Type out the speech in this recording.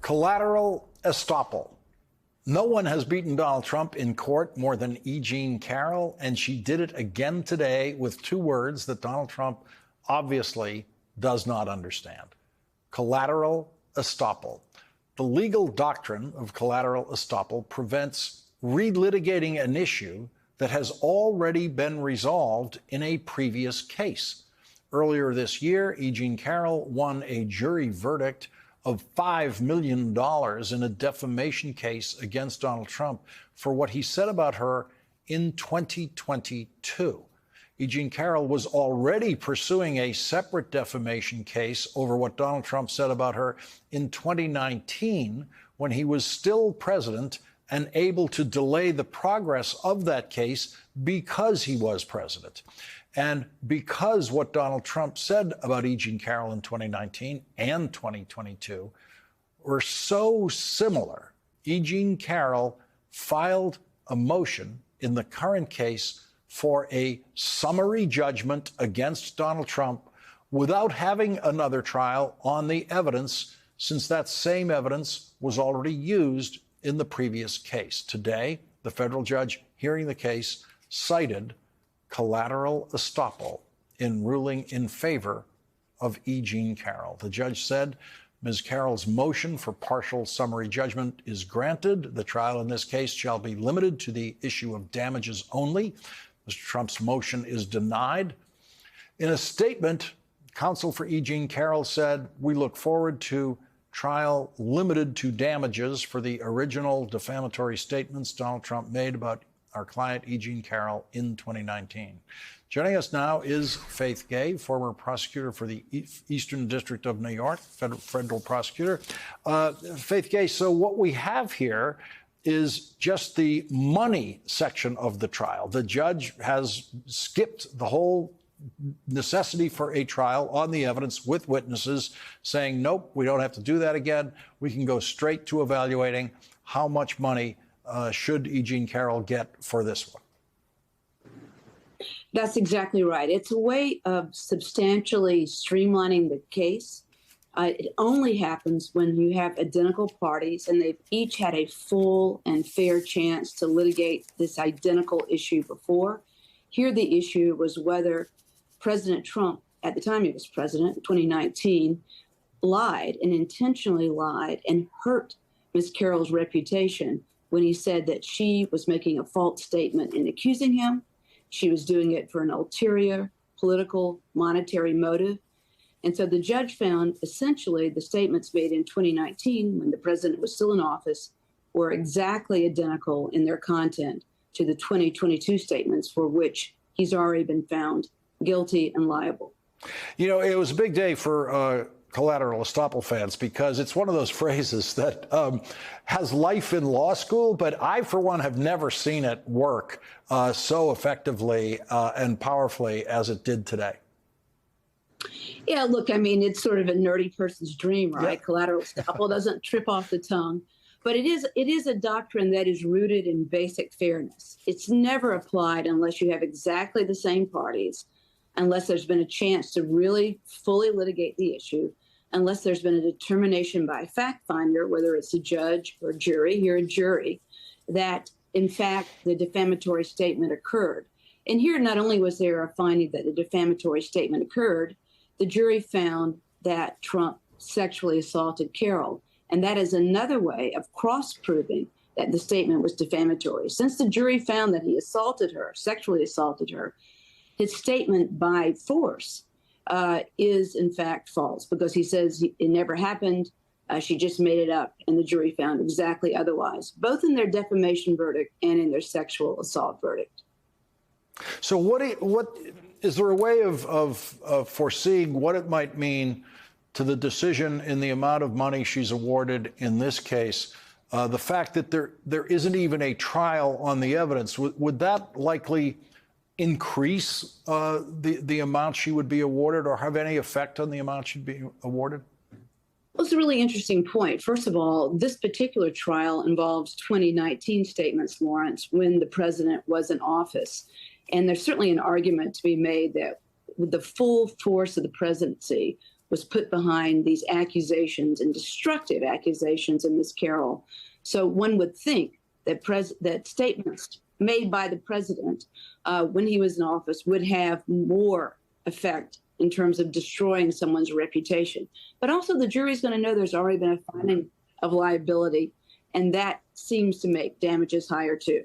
Collateral estoppel. No one has beaten Donald Trump in court more than E. Jean Carroll, and she did it again today with two words that Donald Trump obviously does not understand. Collateral estoppel. The legal doctrine of collateral estoppel prevents relitigating an issue that has already been resolved in a previous case. Earlier this year, E. Jean Carroll won a jury verdict of $5 million in a defamation case against Donald Trump for what he said about her in 2022. E. Jean Carroll was already pursuing a separate defamation case over what Donald Trump said about her in 2019 when he was still president and able to delay the progress of that case because he was president. And because what Donald Trump said about E. Jean Carroll in 2019 and 2022 were so similar, E. Jean Carroll filed a motion in the current case for a summary judgment against Donald Trump without having another trial on the evidence, since that same evidence was already used in the previous case. Today, the federal judge hearing the case cited collateral estoppel in ruling in favor of E. Jean Carroll. The judge said Ms. Carroll's motion for partial summary judgment is granted. The trial in this case shall be limited to the issue of damages only. Mr. Trump's motion is denied. In a statement, counsel for E. Jean Carroll said, "We look forward to trial limited to damages for the original defamatory statements Donald Trump made about our client, E. Jean Carroll, in 2019. Joining us now is Faith Gay, former prosecutor for the Eastern District of New York, federal prosecutor. Faith Gay, so what we have here is just the money section of the trial. The judge has skipped the whole necessity for a trial on the evidence with witnesses, saying, nope, we don't have to do that again. We can go straight to evaluating how much money should E. Jean Carroll get for this one. That's exactly right. It's a way of substantially streamlining the case. It only happens when you have identical parties and they've each had a full and fair chance to litigate this identical issue before. Here, the issue was whether President Trump, at the time he was president, 2019, lied and intentionally lied and hurt Ms. Carroll's reputation when he said that she was making a false statement in accusing him. She was doing it for an ulterior political, monetary motive. And so the judge found essentially the statements made in 2019 when the president was still in office were exactly identical in their content to the 2022 statements for which he's already been found guilty and liable. You know, it was a big day for collateral estoppel fans because it's one of those phrases that has life in law school, but I, for one, have never seen it work so effectively and powerfully as it did today. Yeah, look, I mean, it's sort of a nerdy person's dream, right? Yeah. Collateral estoppel doesn't trip off the tongue, but it is a doctrine that is rooted in basic fairness. It's never applied unless you have exactly the same parties, unless there's been a chance to really fully litigate the issue, unless there's been a determination by a fact finder, whether it's a judge or jury, here a jury, that in fact the defamatory statement occurred. And here not only was there a finding that the defamatory statement occurred, the jury found that Trump sexually assaulted Carroll. And that is another way of cross-proving that the statement was defamatory. Since the jury found that he assaulted her, sexually assaulted her, his statement by force is in fact false because he says it never happened. She just made it up, and the jury found exactly otherwise, both in their defamation verdict and in their sexual assault verdict. So what is there a way of foreseeing what it might mean to the decision in the amount of money she's awarded in this case? The fact that there isn't even a trial on the evidence, would that likely increase the amount she would be awarded or have any effect on the amount she'd be awarded? Well, it's a really interesting point. First of all, this particular trial involves 2019 statements, Lawrence, when the president was in office. And there's certainly an argument to be made that with the full force of the presidency, was put behind these accusations and destructive accusations of Ms. Carroll. So one would think that that statements made by the president when he was in office would have more effect in terms of destroying someone's reputation. But also the jury's going to know there's already been a finding of liability, and that seems to make damages higher too.